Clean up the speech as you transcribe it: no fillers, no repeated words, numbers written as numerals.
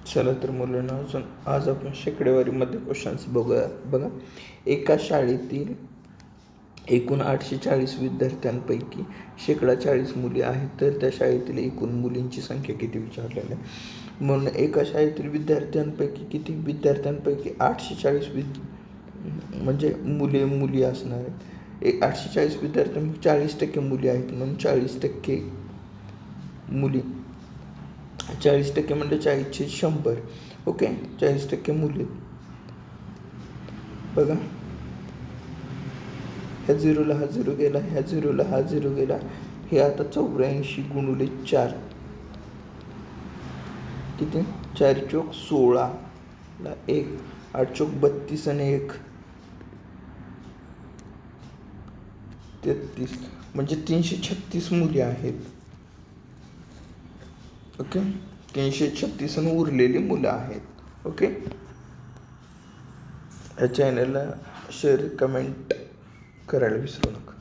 चला तर मुलांना अजून आज आपण शेकडेवारीमध्ये क्वेश्चन्स बघूया. बघा, एका शाळेतील एकूण 840 विद्यार्थ्यांपैकी 40% मुली आहेत, तर त्या शाळेतील एकूण मुलींची संख्या किती विचारलेली आहे. म्हणून एका शाळेतील विद्यार्थ्यांपैकी 840 म्हणजे मुली असणार आहेत. 840 विद्यार्थ्यांपैकी 40% मुली आहेत, म्हणून 40% मुली. 40% म्हणजे 40चे 100. ओके, 40% मुली. बघा, ह्या झिरोला हा झिरो गेला, ह्या झिरोला हा झिरो गेला. हे आता 84 गुणुले 4 किती? 4 चोक 16 ला 1, 8 चोक 32 आणि 1 33, म्हणजे 336 मुली आहेत. ओके, 336 आणि उरलेली मुलं आहेत. ओके, या चॅनलला शेअर कमेंट करायला विसरू नका.